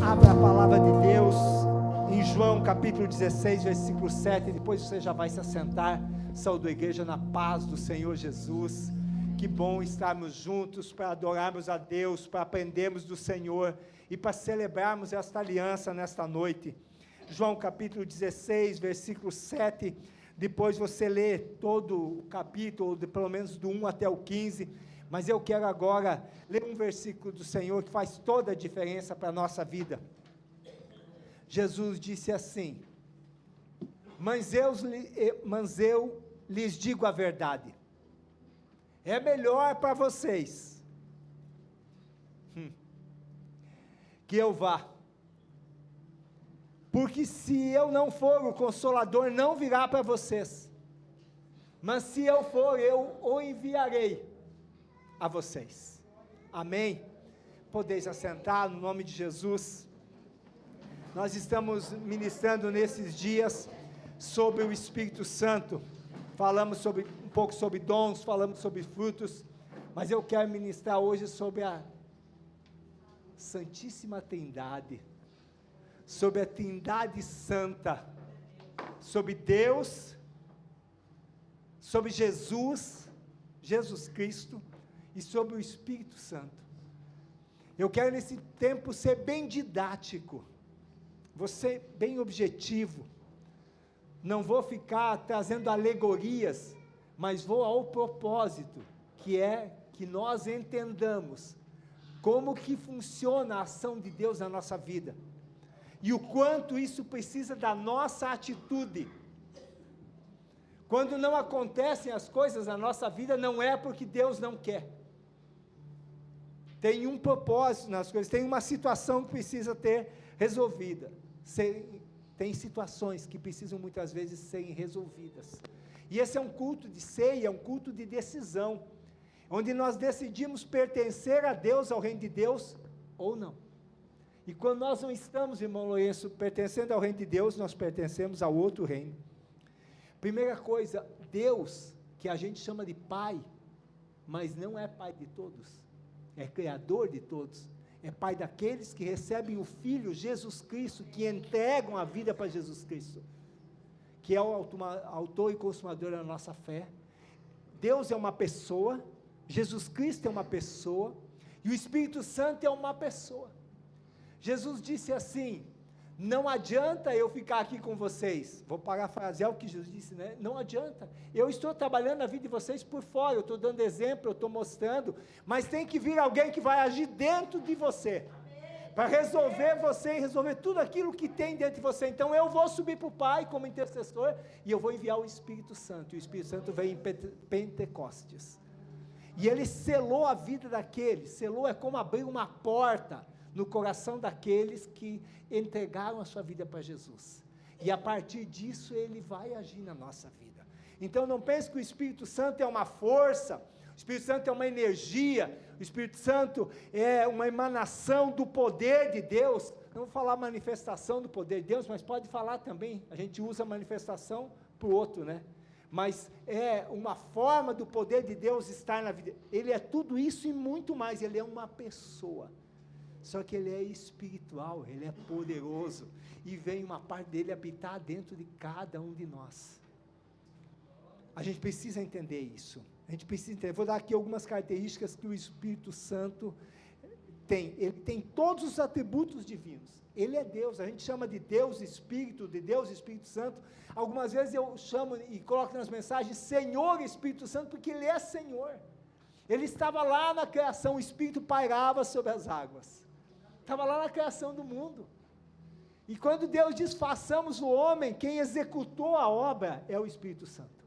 Abra a palavra de Deus em João capítulo 16, versículo 7, depois você já vai se assentar. Saúde a igreja na paz do Senhor Jesus. Que bom estarmos juntos para adorarmos a Deus, para aprendermos do Senhor e para celebrarmos esta aliança nesta noite. João capítulo 16, versículo 7, depois você lê todo o capítulo, pelo menos do 1 até o 15, mas eu quero agora ler um versículo do Senhor que faz toda a diferença para a nossa vida. Jesus disse assim: mas eu lhes digo a verdade, é melhor para vocês que eu vá, porque se eu não for, o Consolador não virá para vocês, mas se eu for, eu o enviarei a vocês. Amém? Podeis assentar no nome de Jesus. Nós estamos ministrando nesses dias sobre o Espírito Santo. Falamos um pouco sobre dons, falamos sobre frutos, mas eu quero ministrar hoje sobre a Santíssima Trindade, sobre a Trindade Santa, sobre Deus, sobre Jesus Cristo e sobre o Espírito Santo. Eu quero nesse tempo ser bem didático, vou ser bem objetivo, não vou ficar trazendo alegorias, mas vou ao propósito, que é que nós entendamos como que funciona a ação de Deus na nossa vida, e o quanto isso precisa da nossa atitude. Quando não acontecem as coisas na nossa vida, não é porque Deus não quer, tem um propósito nas coisas, tem uma situação que precisa ter resolvida, tem situações que precisam muitas vezes serem resolvidas, e esse é um culto de ceia, é um culto de decisão, onde nós decidimos pertencer a Deus, ao reino de Deus, ou não. E quando nós não estamos, irmão Lourenço, pertencendo ao reino de Deus, nós pertencemos ao outro reino. Primeira coisa, Deus, que a gente chama de Pai, mas não é Pai de todos, é Criador de todos, é Pai daqueles que recebem o Filho Jesus Cristo, que entregam a vida para Jesus Cristo, que é o autor e consumador da nossa fé. Deus é uma pessoa, Jesus Cristo é uma pessoa, e o Espírito Santo é uma pessoa. Jesus disse assim: não adianta eu ficar aqui com vocês, vou parafrasear o que Jesus disse, né? Não adianta, eu estou trabalhando a vida de vocês por fora, eu estou dando exemplo, eu estou mostrando, mas tem que vir alguém que vai agir dentro de você, para resolver você e resolver tudo aquilo que tem dentro de você. Então eu vou subir para o Pai como intercessor, e eu vou enviar o Espírito Santo, e o Espírito Santo vem em Pentecostes, e ele selou a vida daqueles, selou é como abrir uma porta no coração daqueles que entregaram a sua vida para Jesus, e a partir disso ele vai agir na nossa vida. Então não pense que o Espírito Santo é uma força, o Espírito Santo é uma energia, o Espírito Santo é uma emanação do poder de Deus. Não vou falar manifestação do poder de Deus, mas pode falar também, a gente usa manifestação para o outro, né? Mas é uma forma do poder de Deus estar na vida. Ele é tudo isso e muito mais, ele é uma pessoa, só que ele é espiritual, ele é poderoso, e vem uma parte dele habitar dentro de cada um de nós. A gente precisa entender isso, a gente precisa entender. Vou dar aqui algumas características que o Espírito Santo tem. Ele tem todos os atributos divinos, ele é Deus, a gente chama de Deus Espírito, de Deus Espírito Santo. Algumas vezes eu chamo e coloco nas mensagens Senhor Espírito Santo, porque ele é Senhor. Ele estava lá na criação, o Espírito pairava sobre as águas, estava lá na criação do mundo, e quando Deus diz façamos o homem, quem executou a obra é o Espírito Santo,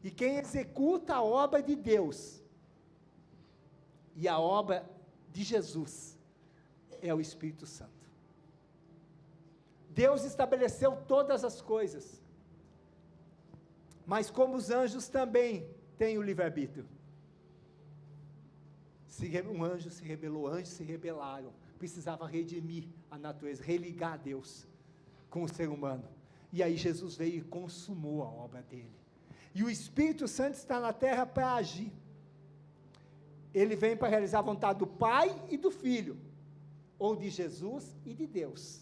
e quem executa a obra de Deus, e a obra de Jesus, é o Espírito Santo. Deus estabeleceu todas as coisas, mas como os anjos também têm o livre-arbítrio, um anjo se rebelou, anjos se rebelaram, precisava redimir a natureza, religar a Deus com o ser humano, e aí Jesus veio e consumou a obra dele, e o Espírito Santo está na terra para agir, ele vem para realizar a vontade do Pai e do Filho, ou de Jesus e de Deus.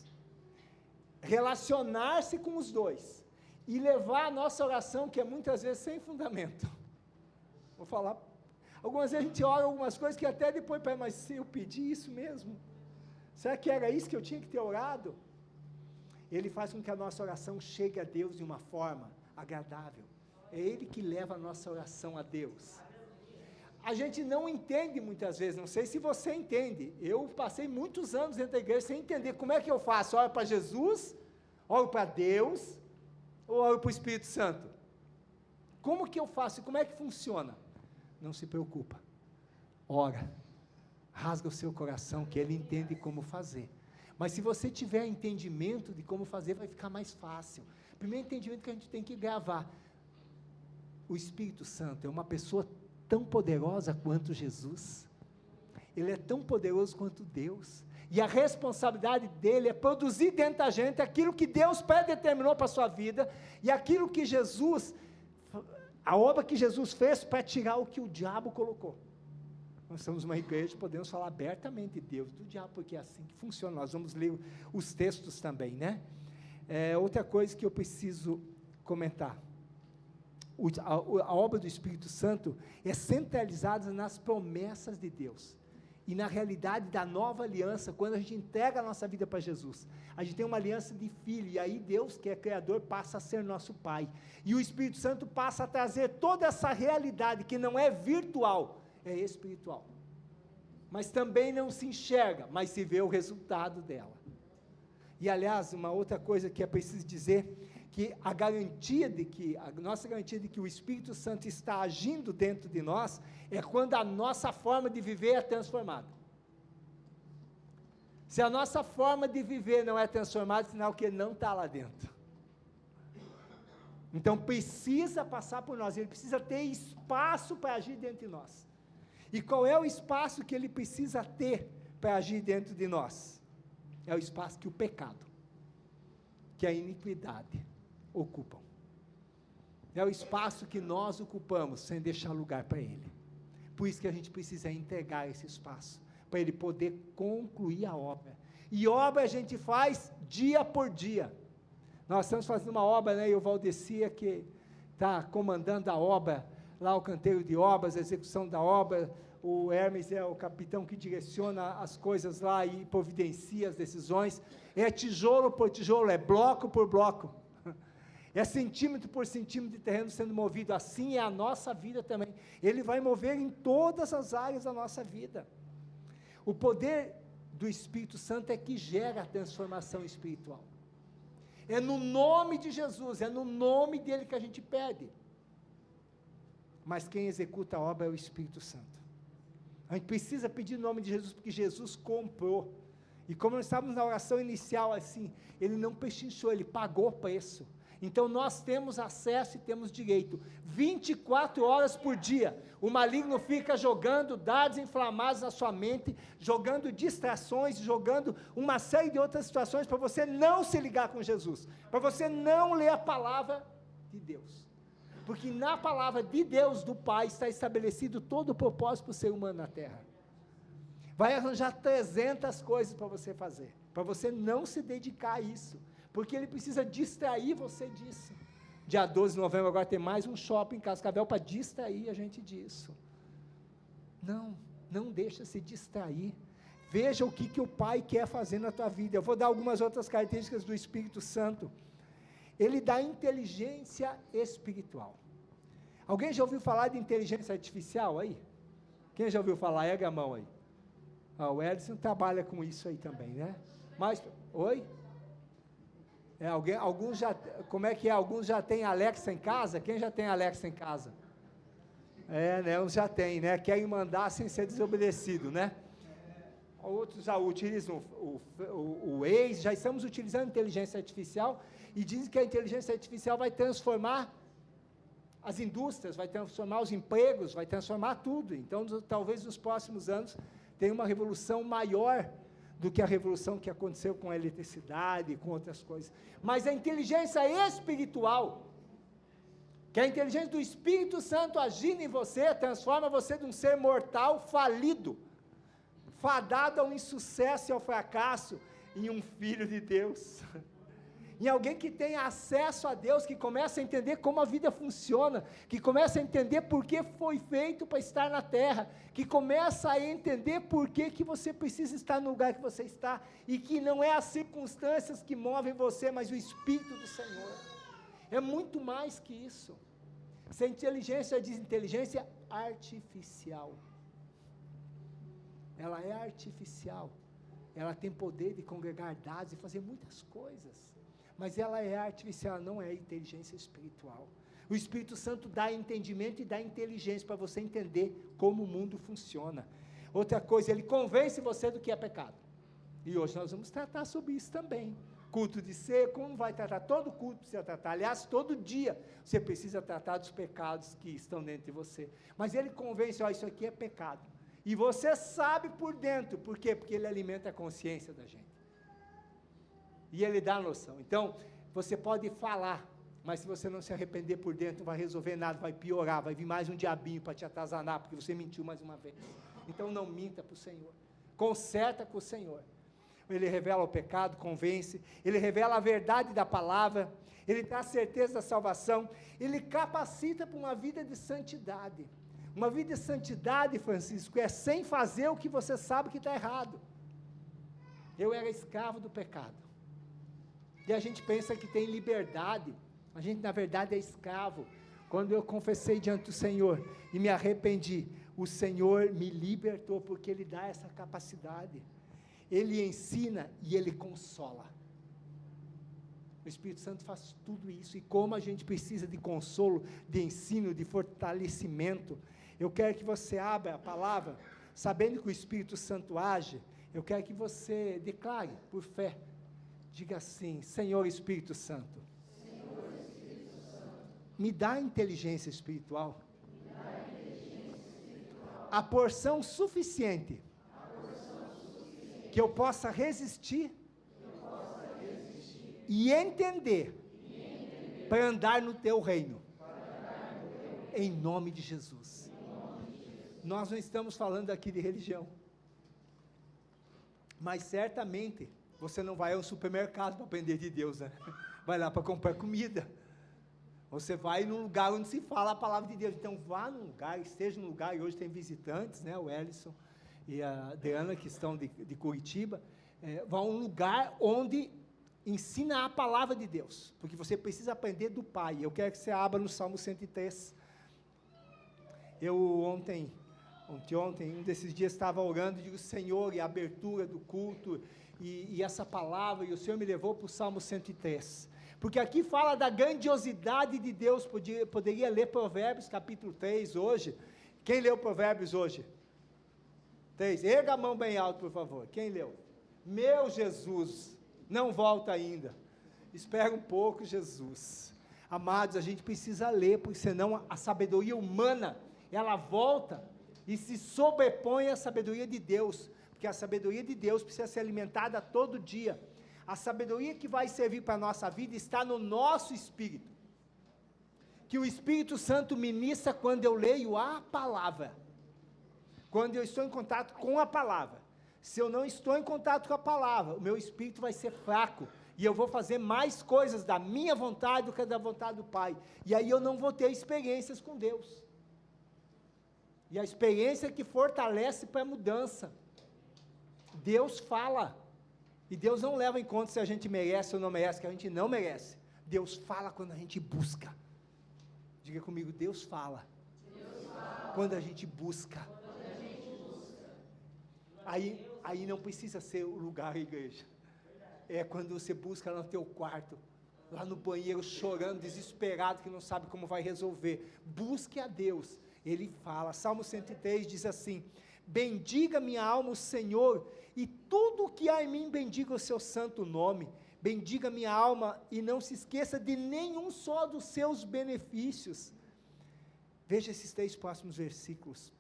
Relacionar-se com os dois, e levar a nossa oração, que é muitas vezes sem fundamento. Vou falar, algumas vezes a gente ora algumas coisas que até depois, mas se eu pedi isso mesmo, será que era isso que eu tinha que ter orado? Ele faz com que a nossa oração chegue a Deus de uma forma agradável. É Ele que leva a nossa oração a Deus. A gente não entende muitas vezes, não sei se você entende, eu passei muitos anos dentro da igreja sem entender como é que eu faço, oro para Jesus, oro para Deus, ou oro para o Espírito Santo? Como que eu faço e como é que funciona? Não se preocupa, ora, rasga o seu coração, que Ele entende como fazer. Mas se você tiver entendimento de como fazer, vai ficar mais fácil. Primeiro entendimento que a gente tem que gravar, o Espírito Santo é uma pessoa tão poderosa quanto Jesus, Ele é tão poderoso quanto Deus, e a responsabilidade dele é produzir dentro da gente aquilo que Deus predeterminou para a sua vida, e aquilo que Jesus, a obra que Jesus fez para tirar o que o diabo colocou. Nós somos uma igreja, podemos falar abertamente de Deus, do diabo, porque é assim que funciona. Nós vamos ler os textos também, né? Outra coisa que eu preciso comentar, a obra do Espírito Santo é centralizada nas promessas de Deus, e na realidade da nova aliança, quando a gente entrega a nossa vida para Jesus, a gente tem uma aliança de filho, e aí Deus, que é Criador, passa a ser nosso Pai, e o Espírito Santo passa a trazer toda essa realidade, que não é virtual, é espiritual, mas também não se enxerga, mas se vê o resultado dela. E aliás, uma outra coisa que é preciso dizer, que a nossa garantia de que o Espírito Santo está agindo dentro de nós, é quando a nossa forma de viver é transformada. Se a nossa forma de viver não é transformada, é sinal que Ele não está lá dentro. Então precisa passar por nós, Ele precisa ter espaço para agir dentro de nós. E qual é o espaço que Ele precisa ter para agir dentro de nós? É o espaço que o pecado, que a iniquidade ocupam. É o espaço que nós ocupamos, sem deixar lugar para Ele. Por isso que a gente precisa entregar esse espaço, para Ele poder concluir a obra. E obra a gente faz dia por dia. Nós estamos fazendo uma obra, né, e o Valdeci que está comandando a obra, lá o canteiro de obras, a execução da obra, o Hermes é o capitão que direciona as coisas lá e providencia as decisões, é tijolo por tijolo, é bloco por bloco, é centímetro por centímetro de terreno sendo movido. Assim é a nossa vida também, Ele vai mover em todas as áreas da nossa vida. O poder do Espírito Santo é que gera a transformação espiritual, é no nome de Jesus, é no nome dEle que a gente pede, mas quem executa a obra é o Espírito Santo. A gente precisa pedir o nome de Jesus, porque Jesus comprou, e como nós estávamos na oração inicial, assim, Ele não pechinchou, Ele pagou o preço. Então nós temos acesso e temos direito, 24 horas por dia, o maligno fica jogando dardos inflamados na sua mente, jogando distrações, jogando uma série de outras situações, para você não se ligar com Jesus, para você não ler a palavra de Deus, porque na palavra de Deus, do Pai, está estabelecido todo o propósito para o ser humano na terra. Vai arranjar 300 coisas para você fazer, para você não se dedicar a isso, porque Ele precisa distrair você disso. Dia 12 de novembro agora tem mais um shopping em Cascavel para distrair a gente disso. Não deixa se distrair. Veja o que o Pai quer fazer na tua vida. Eu vou dar algumas outras características do Espírito Santo. Ele dá inteligência espiritual. Alguém já ouviu falar de inteligência artificial aí? Quem já ouviu falar? Erga a mão aí. O Edson trabalha com isso aí também, né? Mas, oi? Alguns já, como é que é? Alguns já têm Alexa em casa? Quem já tem Alexa em casa? Né? Uns já tem, né? Querem mandar sem ser desobedecido, né? Outros já utilizam o Waze, já estamos utilizando inteligência artificial, e dizem que a inteligência artificial vai transformar as indústrias, vai transformar os empregos, vai transformar tudo. Então, talvez nos próximos anos, tenha uma revolução maior do que a revolução que aconteceu com a eletricidade e com outras coisas. Mas a inteligência espiritual, que é a inteligência do Espírito Santo agindo em você, transforma você de um ser mortal falido, fadado ao insucesso e ao fracasso, em um filho de Deus, em alguém que tem acesso a Deus, que começa a entender como a vida funciona, que começa a entender por que foi feito para estar na terra, que começa a entender por que você precisa estar no lugar que você está, e que não é as circunstâncias que movem você, mas o Espírito do Senhor. É muito mais que isso. Essa inteligência diz inteligência artificial. Ela é artificial. Ela tem poder de congregar dados e fazer muitas coisas. Mas ela é artificial, não é inteligência espiritual. O Espírito Santo dá entendimento e dá inteligência para você entender como o mundo funciona. Outra coisa, ele convence você do que é pecado. E hoje nós vamos tratar sobre isso também. Culto de ser, como vai tratar? Todo culto precisa tratar. Aliás, todo dia você precisa tratar dos pecados que estão dentro de você. Mas ele convence, isso aqui é pecado. E você sabe por dentro. Por quê? Porque ele alimenta a consciência da gente. E ele dá a noção. Então, você pode falar, mas se você não se arrepender por dentro, não vai resolver nada, vai piorar, vai vir mais um diabinho para te atazanar, porque você mentiu mais uma vez. Então, não minta para o Senhor. Conserta com o Senhor. Ele revela o pecado, convence, ele revela a verdade da palavra, ele traz certeza da salvação, ele capacita para uma vida de santidade. Uma vida de santidade, Francisco, é sem fazer o que você sabe que está errado. Eu era escravo do pecado. E a gente pensa que tem liberdade, a gente na verdade é escravo. Quando eu confessei diante do Senhor e me arrependi, o Senhor me libertou, porque Ele dá essa capacidade. Ele ensina e Ele consola. O Espírito Santo faz tudo isso, e como a gente precisa de consolo, de ensino, de fortalecimento. Eu quero que você abra a palavra, sabendo que o Espírito Santo age, eu quero que você declare por fé, diga assim: Senhor Espírito Santo, me dá inteligência espiritual, a porção suficiente, que eu possa resistir, e entender, para andar no teu reino, em nome de Jesus. Nós não estamos falando aqui de religião, mas certamente você não vai ao supermercado para aprender de Deus, né? Vai lá para comprar comida. Você vai num lugar onde se fala a palavra de Deus. Então vá num lugar, esteja num lugar, e hoje tem visitantes, né? O Ellison e a Deana, que estão de Curitiba, vão a um lugar onde ensina a palavra de Deus, porque você precisa aprender do Pai. Eu quero que você abra no Salmo 103. Eu ontem, um desses dias, estava orando e digo: Senhor, e a abertura do culto, e essa palavra, e o Senhor me levou para o Salmo 103, porque aqui fala da grandiosidade de Deus. Poderia ler Provérbios capítulo 3 hoje. Quem leu Provérbios hoje? 3, erga a mão bem alto, por favor. Quem leu? Meu Jesus, não volta ainda, espera um pouco, Jesus. Amados, a gente precisa ler, porque senão a sabedoria humana, ela volta e se sobrepõe à sabedoria de Deus, porque a sabedoria de Deus precisa ser alimentada todo dia. A sabedoria que vai servir para a nossa vida está no nosso espírito, que o Espírito Santo ministra quando eu leio a palavra, quando eu estou em contato com a palavra. Se eu não estou em contato com a palavra, o meu espírito vai ser fraco, e eu vou fazer mais coisas da minha vontade do que da vontade do Pai, e aí eu não vou ter experiências com Deus, e a experiência que fortalece para a mudança. Deus fala, e Deus não leva em conta se a gente merece ou não merece, que a gente não merece. Deus fala quando a gente busca. Diga comigo: Deus fala, quando a gente busca. Aí não precisa ser o lugar, a igreja. É quando você busca lá no teu quarto, lá no banheiro, chorando, desesperado, que não sabe como vai resolver. Busque a Deus, Ele fala. Salmo 103 diz assim: bendiga minha alma o Senhor, e tudo o que há em mim bendiga o seu santo nome. Bendiga minha alma e não se esqueça de nenhum só dos seus benefícios. Veja esses 3 próximos versículos.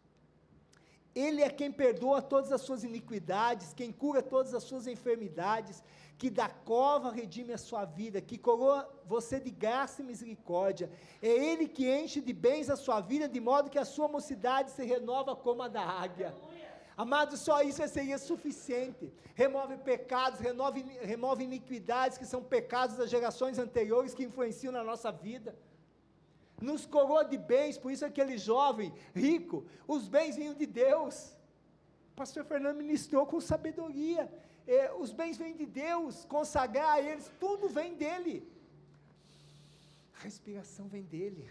Ele é quem perdoa todas as suas iniquidades, quem cura todas as suas enfermidades, que da cova redime a sua vida, que coroa você de graça e misericórdia. É Ele que enche de bens a sua vida, de modo que a sua mocidade se renova como a da águia. Amado, só isso seria suficiente. Remove pecados, remove iniquidades que são pecados das gerações anteriores que influenciam na nossa vida. Nos coroa de bens, por isso aquele jovem rico, os bens vinham de Deus. O pastor Fernando ministrou com sabedoria. Os bens vêm de Deus, consagrar a eles, tudo vem dele. A respiração vem dele.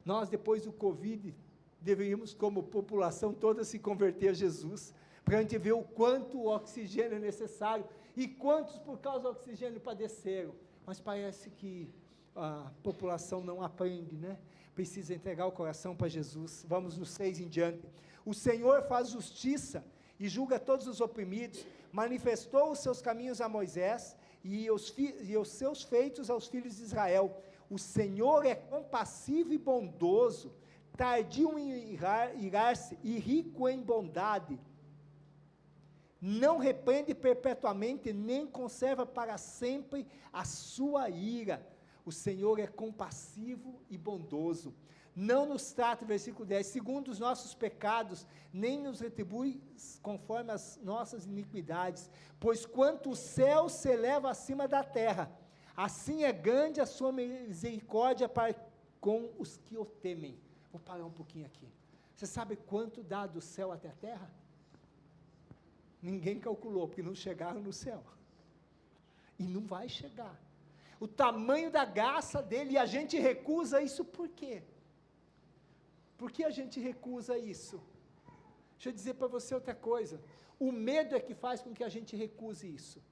Nós, depois do Covid, deveríamos, como população toda, se converter a Jesus, para a gente ver o quanto o oxigênio é necessário, e quantos por causa do oxigênio padeceram, mas parece que a população não aprende, né? Precisa entregar o coração para Jesus. Vamos no 6 em diante. O Senhor faz justiça, e julga todos os oprimidos, manifestou os seus caminhos a Moisés, e os seus feitos aos filhos de Israel. O Senhor é compassivo e bondoso, tardio em irar-se e rico em bondade, não repreende perpetuamente, nem conserva para sempre a sua ira. O Senhor é compassivo e bondoso, não nos trata, versículo 10, segundo os nossos pecados, nem nos retribui conforme as nossas iniquidades, pois quanto o céu se eleva acima da terra, assim é grande a sua misericórdia para com os que o temem. Vou parar um pouquinho aqui. Você sabe quanto dá do céu até a terra? Ninguém calculou, porque não chegaram no céu. E não vai chegar. O tamanho da graça dele, e a gente recusa isso por quê? Por que a gente recusa isso? Deixa eu dizer para você outra coisa. O medo é que faz com que a gente recuse isso.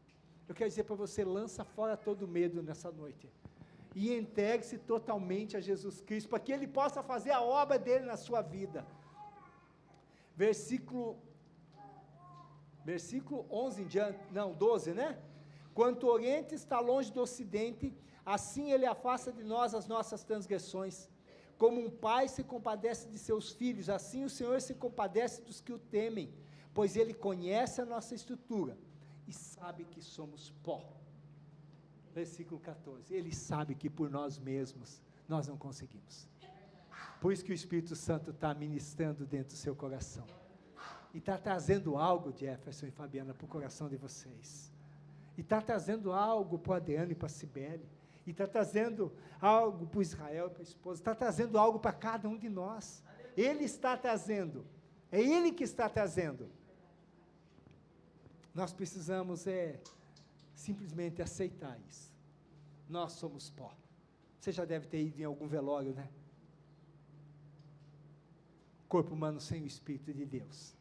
Eu quero dizer para você, lança fora todo o medo nessa noite. E entregue-se totalmente a Jesus Cristo, para que Ele possa fazer a obra dEle na sua vida. Versículo 11 em diante, não, 12, né? Quanto o Oriente está longe do Ocidente, assim Ele afasta de nós as nossas transgressões. Como um pai se compadece de seus filhos, assim o Senhor se compadece dos que o temem, pois Ele conhece a nossa estrutura e sabe que somos pó. Versículo 14, Ele sabe que por nós mesmos nós não conseguimos. Por isso que o Espírito Santo está ministrando dentro do seu coração. E está trazendo algo, Jefferson e Fabiana, para o coração de vocês. E está trazendo algo para o Adriano e para a Cibele. E está trazendo algo para o Israel e para a esposa. Está trazendo algo para cada um de nós. Ele está trazendo. É Ele que está trazendo. Nós precisamos simplesmente aceitar isso. Nós somos pó. Você já deve ter ido em algum velório, né? Corpo humano sem o Espírito de Deus.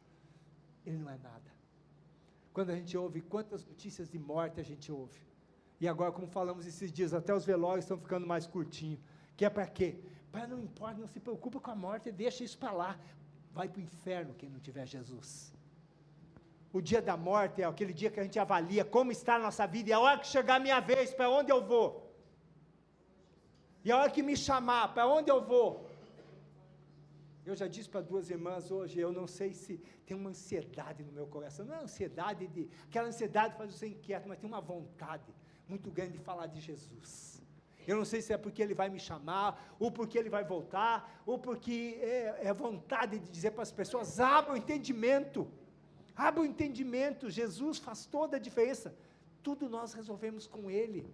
Ele não é nada. Quando a gente ouve, quantas notícias de morte a gente ouve. E agora, como falamos esses dias, até os velórios estão ficando mais curtinhos. Que é para quê? Para não importa, não se preocupa com a morte, deixa isso para lá. Vai para o inferno quem não tiver Jesus. O dia da morte é aquele dia que a gente avalia como está a nossa vida, e a hora que chegar a minha vez, para onde eu vou? E a hora que me chamar, para onde eu vou? Eu já disse para duas irmãs hoje, eu não sei se tem uma ansiedade no meu coração, não é ansiedade aquela ansiedade faz você inquieto, mas tem uma vontade muito grande de falar de Jesus. Eu não sei se é porque Ele vai me chamar, ou porque Ele vai voltar, ou porque é vontade de dizer para as pessoas, abra o entendimento, Jesus faz toda a diferença, tudo nós resolvemos com Ele.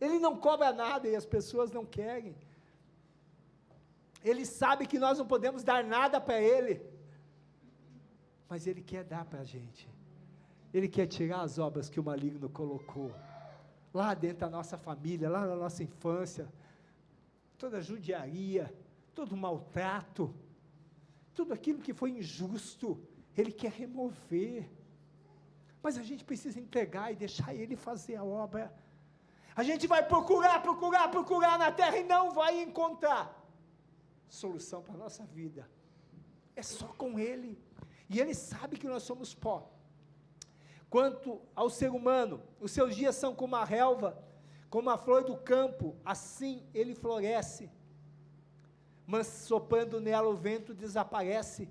Ele não cobra nada e as pessoas não querem. Ele sabe que nós não podemos dar nada para Ele, mas Ele quer dar para a gente. Ele quer tirar as obras que o maligno colocou, lá dentro da nossa família, lá na nossa infância, toda a judiaria, todo o maltrato, tudo aquilo que foi injusto, Ele quer remover, mas a gente precisa entregar e deixar Ele fazer a obra. A gente vai procurar na terra e não vai encontrar solução para a nossa vida, é só com Ele, e Ele sabe que nós somos pó. Quanto ao ser humano, os seus dias são como a relva, como a flor do campo, assim ele floresce, mas soprando nela o vento desaparece,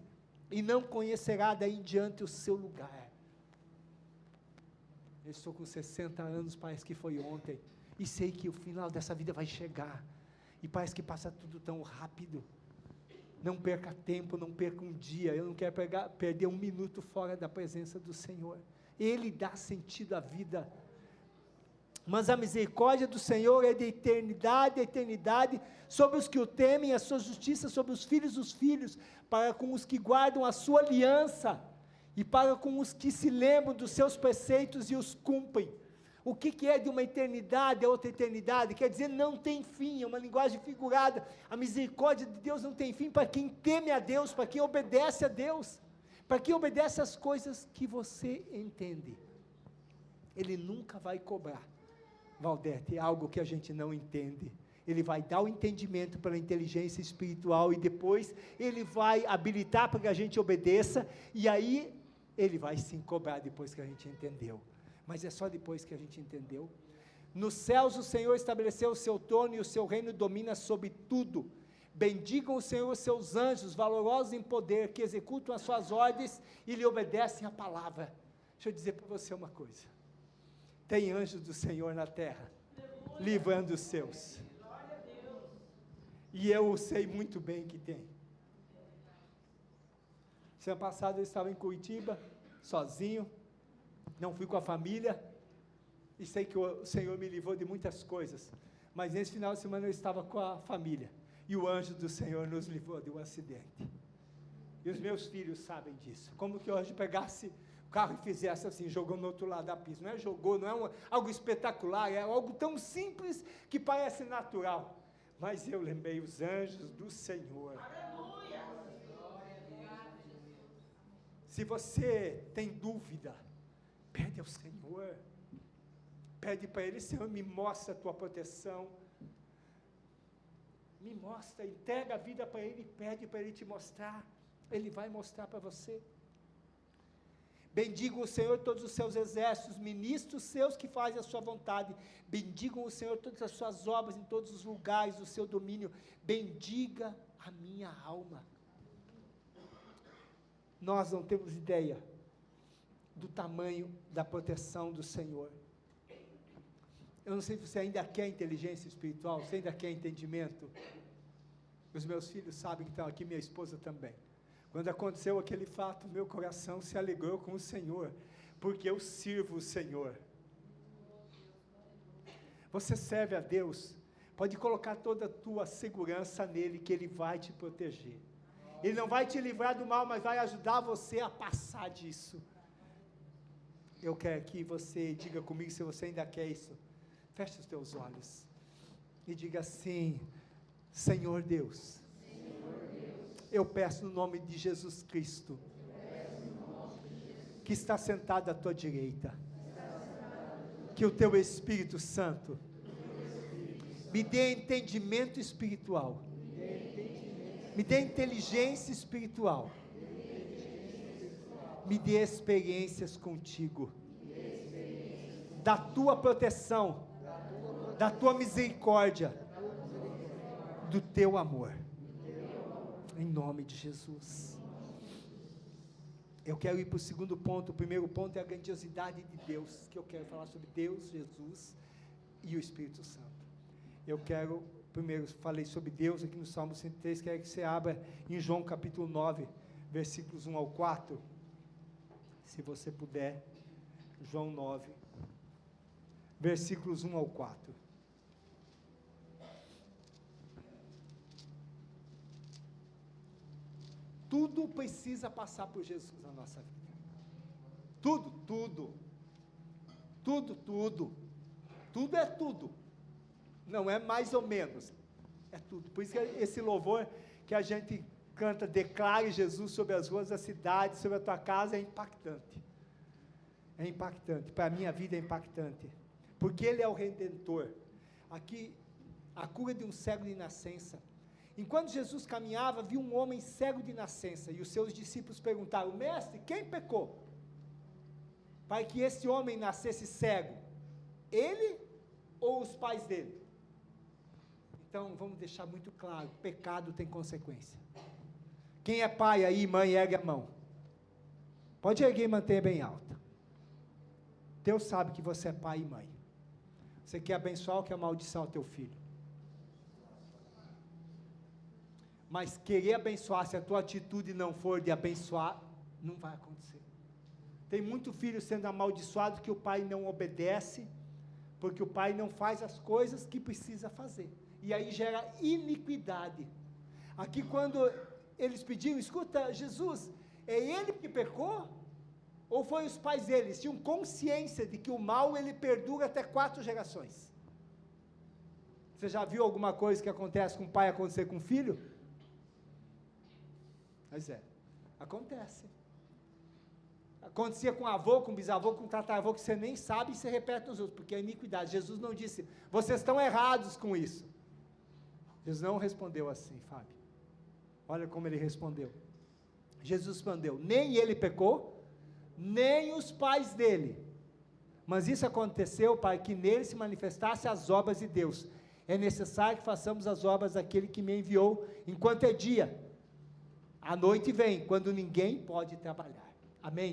e não conhecerá daí em diante o seu lugar. Eu estou com 60 anos, parece que foi ontem, e sei que o final dessa vida vai chegar, e parece que passa tudo tão rápido. Não perca tempo, não perca um dia. Eu não quero perder um minuto fora da presença do Senhor. Ele dá sentido à vida. Mas a misericórdia do Senhor é de eternidade a eternidade, sobre os que o temem, a sua justiça sobre os filhos dos filhos, para com os que guardam a sua aliança, e para com os que se lembram dos seus preceitos e os cumprem. O que é de uma eternidade a outra eternidade? Quer dizer, não tem fim, é uma linguagem figurada. A misericórdia de Deus não tem fim para quem teme a Deus, para quem obedece a Deus, para quem obedece às coisas que você entende. Ele nunca vai cobrar, Valdete, é algo que a gente não entende. Ele vai dar o entendimento pela inteligência espiritual e depois ele vai habilitar para que a gente obedeça, e aí ele vai sim cobrar depois que a gente entendeu. Mas é só depois que a gente entendeu. Nos céus o Senhor estabeleceu o seu trono e o seu reino domina sobre tudo. Bendigam o Senhor os seus anjos, valorosos em poder, que executam as suas ordens e lhe obedecem a palavra. Deixa eu dizer para você uma coisa. Tem anjos do Senhor na terra, livrando os seus. E eu sei muito bem que tem. Semana passada eu estava em Curitiba, sozinho, não fui com a família, e sei que o Senhor me livrou de muitas coisas, mas nesse final de semana eu estava com a família, e o anjo do Senhor nos livrou de um acidente. E os meus filhos sabem disso. Como que o anjo pegasse o carro e fizesse assim, jogou no outro lado da pista. Não é jogou, não é algo espetacular, é algo tão simples que parece natural. Mas eu lembrei os anjos do Senhor. Aleluia! Se você tem dúvida, pede ao Senhor. Pede para Ele, Senhor, me mostra a tua proteção. Me mostra, entrega a vida para Ele, pede para Ele te mostrar. Ele vai mostrar para você. Bendigam o Senhor todos os seus exércitos, ministros seus que fazem a sua vontade. Bendigam o Senhor todas as suas obras em todos os lugares do seu domínio. Bendiga a minha alma. Nós não temos ideia do tamanho da proteção do Senhor. Eu não sei se você ainda quer inteligência espiritual, se ainda quer entendimento. Os meus filhos sabem que estão aqui, minha esposa também. Quando aconteceu aquele fato, meu coração se alegrou com o Senhor, porque eu sirvo o Senhor. Você serve a Deus, pode colocar toda a tua segurança nele, que Ele vai te proteger. Ele não vai te livrar do mal, mas vai ajudar você a passar disso. Eu quero que você diga comigo, se você ainda quer isso, feche os teus olhos, e diga assim: Senhor Deus, eu peço no nome de Jesus Cristo, que está sentado à tua direita, que o teu Espírito Santo me dê entendimento espiritual, me dê inteligência espiritual, me dê experiências contigo, da tua proteção, da tua misericórdia, do teu amor. Em nome de Jesus. Eu quero ir para o segundo ponto. O primeiro ponto é a grandiosidade de Deus, que eu quero falar sobre Deus, Jesus e o Espírito Santo. Eu quero, primeiro falei sobre Deus aqui no Salmo 103, quero que você abra em João capítulo 9, versículos 1 ao 4, se você puder, João 9, versículos 1 ao 4. Tudo precisa passar por Jesus na nossa vida. Tudo, tudo. Tudo, tudo. Tudo é tudo. Não é mais ou menos. É tudo. Por isso que esse louvor que a gente canta, declare Jesus sobre as ruas da cidade, sobre a tua casa, é impactante. É impactante. Para a minha vida é impactante. Porque Ele é o Redentor. Aqui, a cura de um cego de nascença. Enquanto Jesus caminhava, viu um homem cego de nascença, e os seus discípulos perguntaram: mestre, quem pecou para que esse homem nascesse cego? Ele ou os pais dele? Então, vamos deixar muito claro, pecado tem consequência. Quem é pai aí, mãe, ergue a mão. Pode erguer e manter bem alta. Deus sabe que você é pai e mãe. Você quer abençoar ou quer maldição ao teu filho? mas querer abençoar, se a tua atitude não for de abençoar, não vai acontecer. Tem muito filho sendo amaldiçoado que o pai não obedece, porque o pai não faz as coisas que precisa fazer, e aí gera iniquidade. Aqui quando eles pediram, escuta, Jesus, é ele que pecou? Ou foi os pais deles? Tinham consciência de que o mal ele perdura até 4 gerações. Você já viu alguma coisa que acontece com o pai acontecer com o filho? Mas acontece. Acontecia com avô, com bisavô, com tataravô, que você nem sabe e você repete nos outros, porque é iniquidade. Jesus não disse, vocês estão errados com isso. Jesus não respondeu assim, Fábio. Olha como ele respondeu. Jesus respondeu, nem ele pecou, nem os pais dele. Mas isso aconteceu para que nele se manifestassem as obras de Deus. É necessário que façamos as obras daquele que me enviou, enquanto é dia. A noite vem, quando ninguém pode trabalhar. Amém?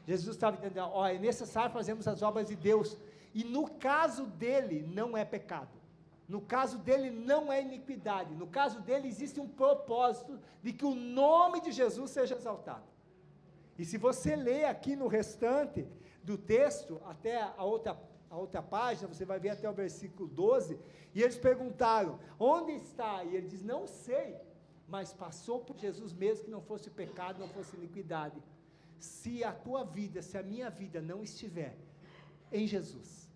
Jesus estava dizendo, é necessário fazermos as obras de Deus, e no caso dele não é pecado, no caso dele não é iniquidade, no caso dele existe um propósito de que o nome de Jesus seja exaltado. E se você ler aqui no restante do texto, até a outra página, você vai ver até o versículo 12, e eles perguntaram, onde está? E ele diz, não sei, mas passou por Jesus mesmo que não fosse pecado, não fosse iniquidade. Se a tua vida, se a minha vida não estiver em Jesus,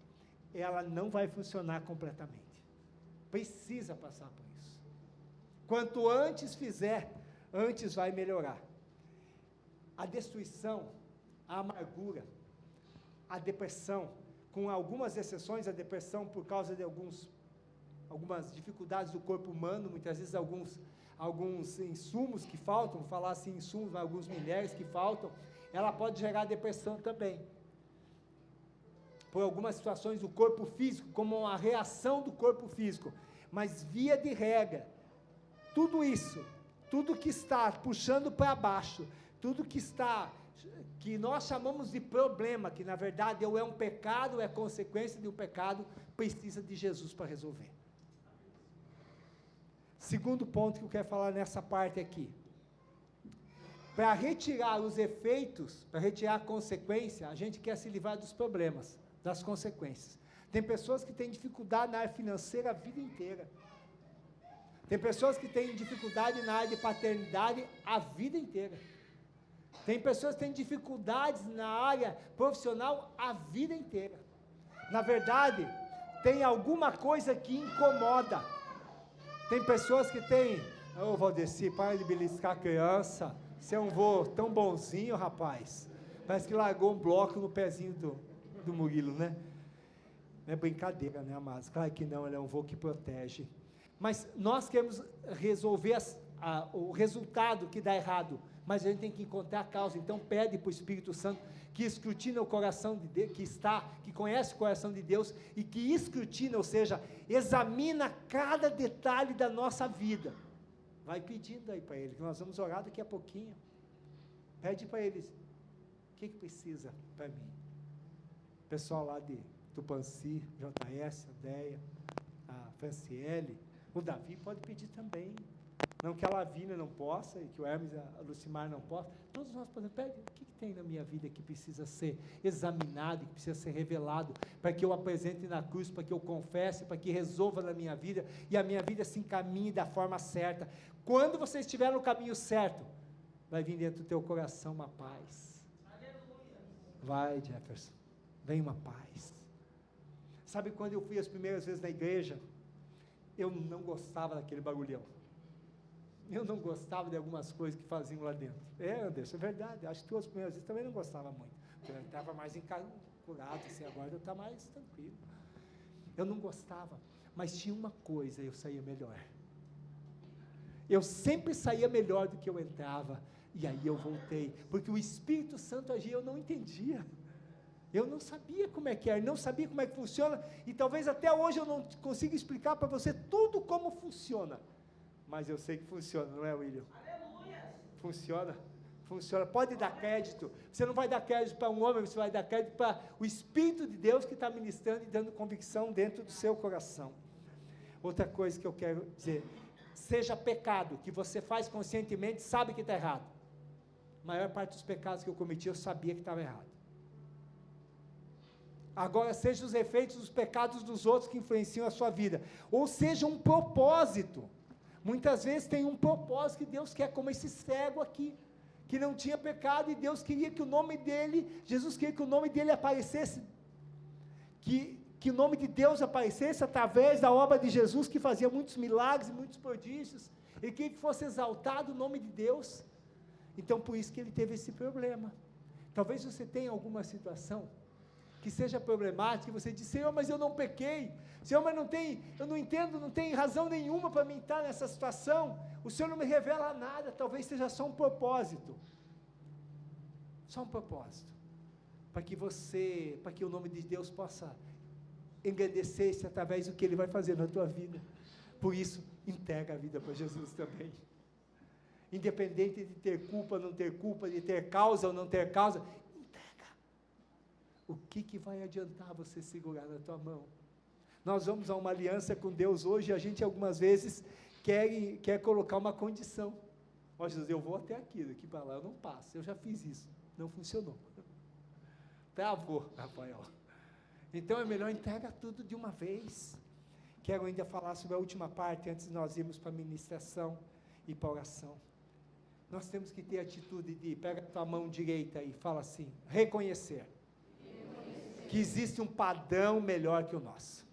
ela não vai funcionar completamente. Precisa passar por isso. Quanto antes fizer, antes vai melhorar. A destruição, a amargura, a depressão, com algumas exceções, a depressão por causa de algumas dificuldades do corpo humano, muitas vezes alguns insumos que faltam, vou falar assim insumos, alguns minérios que faltam, ela pode gerar depressão também, por algumas situações do corpo físico, como uma reação do corpo físico, mas via de regra, tudo isso, tudo que está puxando para baixo, tudo que nós chamamos de problema, que na verdade ou é um pecado, ou é consequência de um pecado, precisa de Jesus para resolver. Segundo ponto que eu quero falar nessa parte aqui, para retirar os efeitos, para retirar a consequência, a gente quer se livrar dos problemas, das consequências. Tem pessoas que têm dificuldade na área financeira a vida inteira. Tem pessoas que têm dificuldade na área de paternidade a vida inteira. Tem pessoas que têm dificuldades na área profissional a vida inteira. Na verdade, tem alguma coisa que incomoda. Tem pessoas que têm, Valdeci, para de beliscar a criança, você é um vô tão bonzinho, rapaz, parece que largou um bloco no pezinho do Murilo, né? Não é brincadeira, né, amados? Claro que não, ele é um vô que protege. Mas nós queremos resolver o resultado que dá errado, mas a gente tem que encontrar a causa. Então pede para o Espírito Santo que escrutina o coração de Deus, que conhece o coração de Deus e que escrutina, ou seja, examina cada detalhe da nossa vida. Vai pedindo aí para ele, que nós vamos orar daqui a pouquinho. Pede para eles, o que precisa para mim? Pessoal lá de Tupanci, JS, a Deia, a Franciele, o Davi pode pedir também. Não que a Lavínia não possa, e que o Hermes, a Lucimar não possa, todos nós podemos, pede, o que tem na minha vida que precisa ser examinado, que precisa ser revelado, para que eu apresente na cruz, para que eu confesse, para que resolva na minha vida, e a minha vida se encaminhe da forma certa. Quando você estiver no caminho certo, vai vir dentro do teu coração uma paz. Aleluia. Vai, Jefferson, vem uma paz. Sabe quando eu fui as primeiras vezes na igreja, eu não gostava daquele barulhão. Eu não gostava de algumas coisas que faziam lá dentro. Anderson, é verdade, acho que tu as primeiras vezes também não gostava muito, porque eu estava mais encurado, assim, agora eu estou mais tranquilo. Eu não gostava, mas tinha uma coisa, eu saía melhor. Eu sempre saía melhor do que eu entrava, e aí eu voltei, porque o Espírito Santo agia, eu não entendia. Eu não sabia como é que era, não sabia como é que funciona, e talvez até hoje eu não consiga explicar para você tudo como funciona. Mas eu sei que funciona, não é, William? Aleluia! Funciona, pode dar crédito, você não vai dar crédito para um homem, você vai dar crédito para o Espírito de Deus que está ministrando e dando convicção dentro do seu coração. Outra coisa que eu quero dizer, seja pecado, que você faz conscientemente, sabe que está errado. A maior parte dos pecados que eu cometi, eu sabia que estava errado. Agora, seja os efeitos dos pecados dos outros que influenciam a sua vida, ou seja um propósito. Muitas vezes tem um propósito que Deus quer, como esse cego aqui, que não tinha pecado, e Deus queria que o nome dele, Jesus queria que o nome dele aparecesse, que o nome de Deus aparecesse através da obra de Jesus, que fazia muitos milagres e muitos prodígios, ele queria que fosse exaltado o nome de Deus. Então, por isso que ele teve esse problema. Talvez você tenha alguma situação que seja problemática, e você diz: Senhor, mas eu não pequei, Senhor, mas eu não entendo, não tem razão nenhuma para mim estar nessa situação, o Senhor não me revela nada. Talvez seja só um propósito, para que o nome de Deus possa engrandecer-se através do que Ele vai fazer na tua vida. Por isso, entrega a vida para Jesus também, independente de ter culpa ou não ter culpa, de ter causa ou não ter causa. O que vai adiantar você segurar na tua mão? Nós vamos a uma aliança com Deus hoje, e a gente algumas vezes quer colocar uma condição. Ó Jesus, eu vou até aqui, daqui para lá eu não passo, eu já fiz isso, não funcionou. Travou, Rafael. Então é melhor entrega tudo de uma vez. Quero ainda falar sobre a última parte, antes de nós irmos para a ministração e para a oração. Nós temos que ter a atitude de, pega a tua mão direita e fala assim, reconhecer que existe um padrão melhor que o nosso.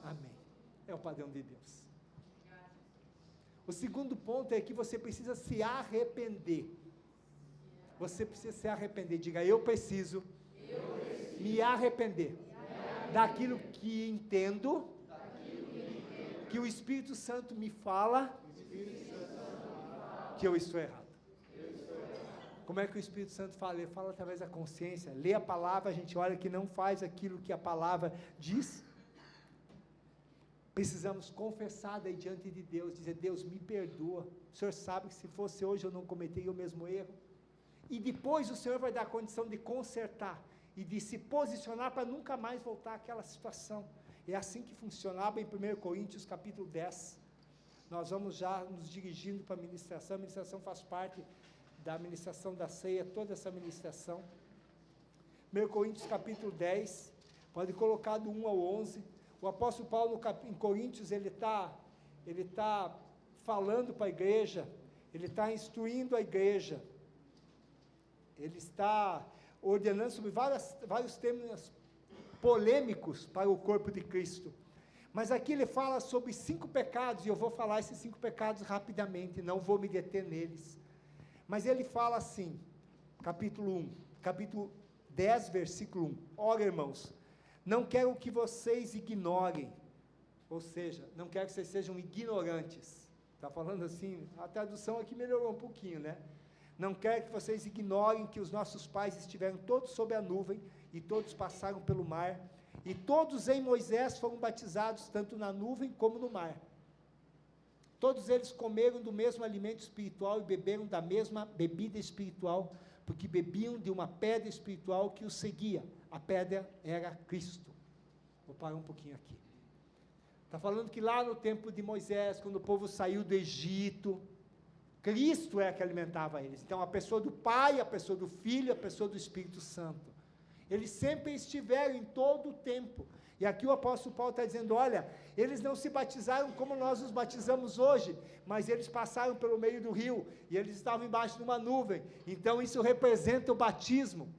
Amém. É o padrão de Deus. O segundo ponto é que você precisa se arrepender. Você precisa se arrepender. Diga, eu preciso me arrepender daquilo que entendo, que o Espírito Santo me fala, que eu estou errado. Como é que o Espírito Santo fala? Ele fala através da consciência. Lê a palavra, a gente olha que não faz aquilo que a palavra diz. Precisamos confessar daí diante de Deus, dizer, Deus, me perdoa. O Senhor sabe que se fosse hoje eu não cometeria o mesmo erro. E depois o Senhor vai dar a condição de consertar e de se posicionar para nunca mais voltar àquela situação. É assim que funcionava em 1 Coríntios capítulo 10. Nós vamos já nos dirigindo para a ministração faz parte da ministração da ceia, toda essa ministração. 1 Coríntios capítulo 10, pode colocar do 1 ao 11, o apóstolo Paulo em Coríntios, ele está falando para a igreja, ele está instruindo a igreja, ele está ordenando sobre vários temas polêmicos para o corpo de Cristo, mas aqui ele fala sobre 5 pecados, e eu vou falar esses 5 pecados rapidamente, não vou me deter neles. Mas ele fala assim, capítulo 10, versículo 1, ora irmãos, não quero que vocês ignorem, ou seja, não quero que vocês sejam ignorantes, está falando assim, a tradução aqui melhorou um pouquinho, né? Não quero que vocês ignorem que os nossos pais estiveram todos sob a nuvem, e todos passaram pelo mar, e todos em Moisés foram batizados, tanto na nuvem como no mar. Todos eles comeram do mesmo alimento espiritual e beberam da mesma bebida espiritual, porque bebiam de uma pedra espiritual que os seguia. A pedra era Cristo. Vou parar um pouquinho aqui. Está falando que lá no tempo de Moisés, quando o povo saiu do Egito, Cristo é que alimentava eles. Então, a pessoa do Pai, a pessoa do Filho, a pessoa do Espírito Santo. Eles sempre estiveram em todo o tempo. E aqui o apóstolo Paulo está dizendo, olha, eles não se batizaram como nós nos batizamos hoje, mas eles passaram pelo meio do rio, e eles estavam embaixo de uma nuvem, então isso representa o batismo.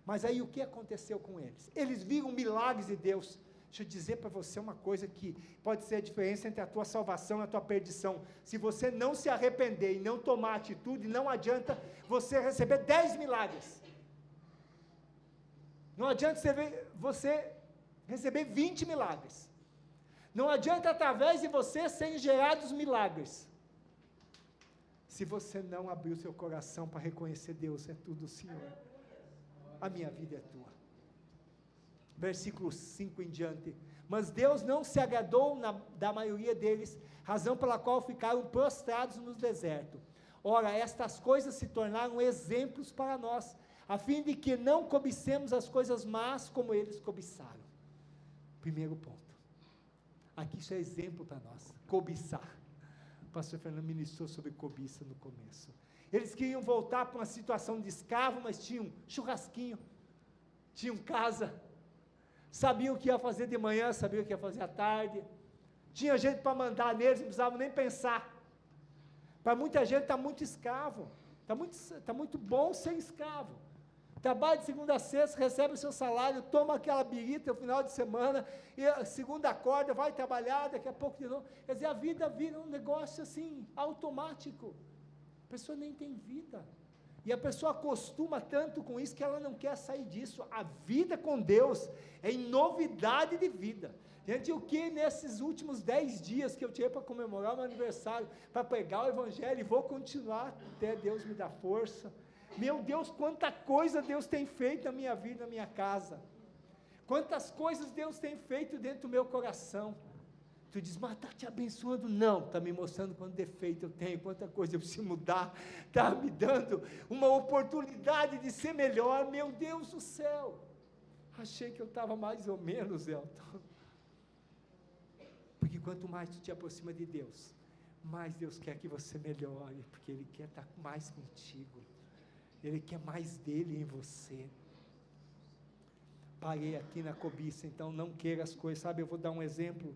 Mas aí o que aconteceu com eles? Eles viram milagres de Deus. Deixa eu dizer para você uma coisa que pode ser a diferença entre a tua salvação e a tua perdição. Se você não se arrepender e não tomar atitude, não adianta você receber 10 milagres. Não adianta você receber 20 milagres. Não adianta através de você serem gerados milagres. Se você não abrir o seu coração para reconhecer Deus, é tudo o Senhor. A minha vida é tua. Versículo 5 em diante. Mas Deus não se agradou da maioria deles, razão pela qual ficaram prostrados no deserto. Ora, estas coisas se tornaram exemplos para nós, a fim de que não cobicemos as coisas más como eles cobiçaram. Primeiro ponto. Aqui isso é exemplo para nós, cobiçar. O pastor Fernando ministrou sobre cobiça no começo. Eles queriam voltar para uma situação de escravo, mas tinham churrasquinho, tinham casa, sabiam o que ia fazer de manhã, sabiam o que ia fazer à tarde, tinha gente para mandar neles, não precisavam nem pensar. Para muita gente está muito escravo, está muito bom ser escravo. Trabalha de segunda a sexta, recebe o seu salário, toma aquela birita no final de semana, e a segunda acorda, vai trabalhar, daqui a pouco de novo. Quer dizer, a vida vira um negócio assim, automático. A pessoa nem tem vida. E a pessoa acostuma tanto com isso que ela não quer sair disso. A vida com Deus é em novidade de vida. Gente, o que nesses últimos 10 dias que eu tive para comemorar o meu aniversário, para pregar o Evangelho, e vou continuar até Deus me dar força. Meu Deus, quanta coisa Deus tem feito na minha vida, na minha casa. Quantas coisas Deus tem feito dentro do meu coração. Tu diz, mas está te abençoando? Não, está me mostrando quanto defeito eu tenho, quanta coisa eu preciso mudar, está me dando uma oportunidade de ser melhor, meu Deus do céu. Achei que eu estava mais ou menos, Elton. Porque quanto mais tu te aproxima de Deus, mais Deus quer que você melhore, porque Ele quer estar mais contigo, Ele quer mais dEle em você. Parei aqui na cobiça, então não queira as coisas, sabe, eu vou dar um exemplo.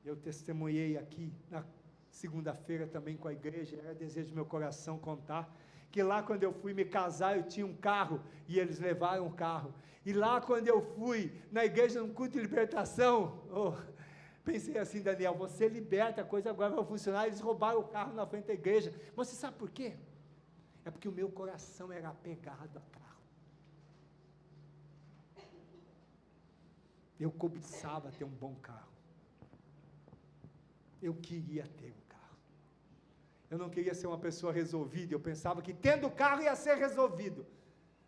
Eu testemunhei aqui na segunda-feira também com a igreja, era desejo do meu coração contar, que lá quando eu fui me casar, eu tinha um carro, e eles levaram o carro, e lá quando eu fui na igreja, num culto de libertação, pensei assim, Daniel, você liberta, a coisa agora vai funcionar, eles roubaram o carro na frente da igreja, mas você sabe por quê? É porque o meu coração era apegado a carro, eu cobiçava ter um bom carro, eu queria ter um carro, eu não queria ser uma pessoa resolvida, eu pensava que tendo carro ia ser resolvido.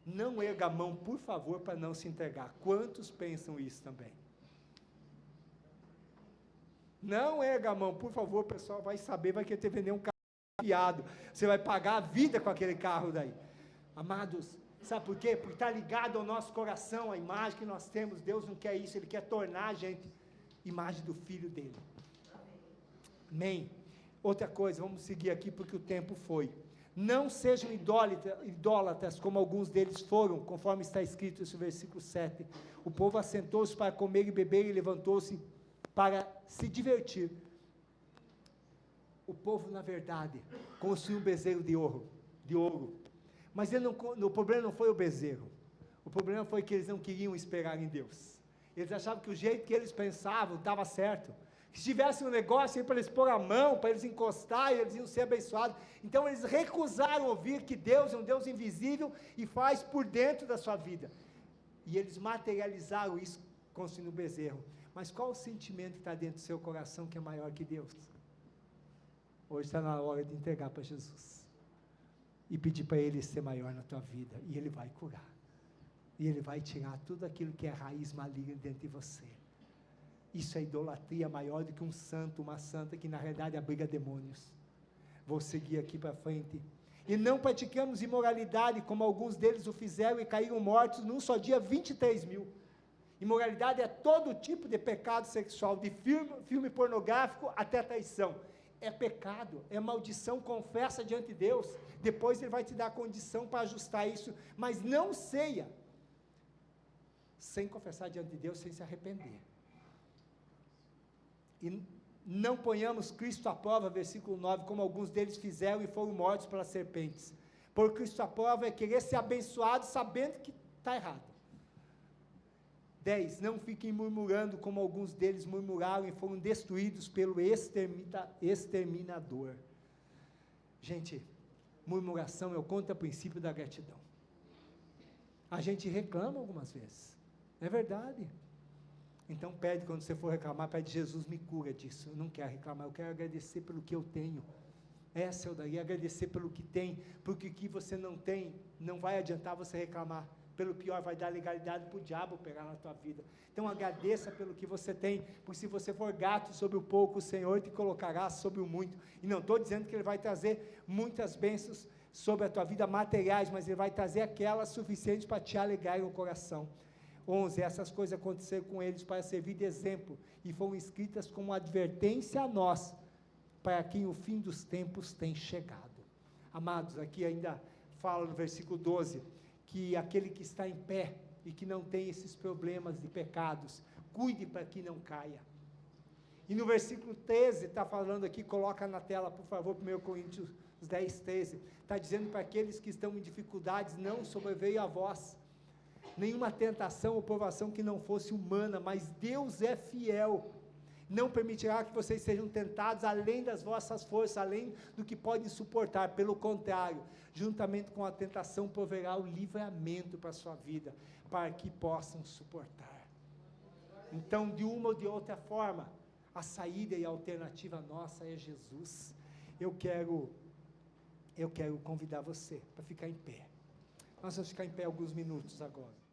Não erga a mão, por favor, para não se entregar. Quantos pensam isso também? Não erga a mão, por favor, o pessoal vai saber, vai querer vender um carro fiado, você vai pagar a vida com aquele carro daí. Amados, sabe por quê? Porque está ligado ao nosso coração, a imagem que nós temos. Deus não quer isso, Ele quer tornar a gente imagem do Filho dEle. Amém? Outra coisa, vamos seguir aqui porque o tempo foi. Não sejam idólatras como alguns deles foram, conforme está escrito nesse versículo 7. O povo assentou-se para comer e beber e levantou-se para se divertir. O povo, na verdade, construiu um bezerro de ouro. Mas o problema não foi o bezerro. O problema foi que eles não queriam esperar em Deus. Eles achavam que o jeito que eles pensavam estava certo. Se tivesse um negócio aí para eles pôr a mão, para eles encostar, e eles iam ser abençoados. Então eles recusaram ouvir que Deus é um Deus invisível e faz por dentro da sua vida. E eles materializaram isso construindo um bezerro. Mas qual o sentimento que está dentro do seu coração que é maior que Deus? Hoje está na hora de entregar para Jesus. E pedir para Ele ser maior na tua vida. E Ele vai curar. E Ele vai tirar tudo aquilo que é raiz maligna dentro de você. Isso é idolatria maior do que um santo, uma santa, que na realidade abriga demônios. Vou seguir aqui para frente. E não praticamos imoralidade, como alguns deles o fizeram e caíram mortos num só dia 23 mil. Imoralidade é todo tipo de pecado sexual, de filme pornográfico até traição. É pecado, é maldição, confessa diante de Deus, depois Ele vai te dar a condição para ajustar isso, mas não ceia, sem confessar diante de Deus, sem se arrepender. E não ponhamos Cristo à prova, versículo 9, como alguns deles fizeram e foram mortos pelas serpentes. Por Cristo à prova é querer ser abençoado sabendo que está errado. 10, não fiquem murmurando como alguns deles murmuraram e foram destruídos pelo exterminador. Gente, murmuração é o contraprincípio da gratidão. A gente reclama algumas vezes, é verdade. Então pede, quando você for reclamar, pede: Jesus, me cura disso, eu não quero reclamar, eu quero agradecer pelo que eu tenho. Essa eu daria, agradecer pelo que tem, porque o que você não tem, não vai adiantar você reclamar, pelo pior, vai dar legalidade para o diabo pegar na tua vida. Então agradeça pelo que você tem, porque se você for gato sobre o pouco, o Senhor te colocará sobre o muito. E não estou dizendo que Ele vai trazer muitas bênçãos sobre a tua vida materiais, mas Ele vai trazer aquelas suficientes para te alegrar o coração. 11, essas coisas aconteceram com eles para servir de exemplo, e foram escritas como advertência a nós, para quem o fim dos tempos tem chegado. Amados, aqui ainda fala no versículo 12, que aquele que está em pé, e que não tem esses problemas de pecados, cuide para que não caia. E no versículo 13, está falando aqui, coloca na tela, por favor, 1 Coríntios 10, 13, está dizendo para aqueles que estão em dificuldades, não sobreveio a vós nenhuma tentação ou provação que não fosse humana, mas Deus é fiel, não permitirá que vocês sejam tentados além das vossas forças, além do que podem suportar, pelo contrário, juntamente com a tentação proverá o livramento para a sua vida, para que possam suportar. Então, de uma ou de outra forma, a saída e a alternativa nossa é Jesus. Eu quero convidar você para ficar em pé. Nós vamos ficar em pé alguns minutos agora.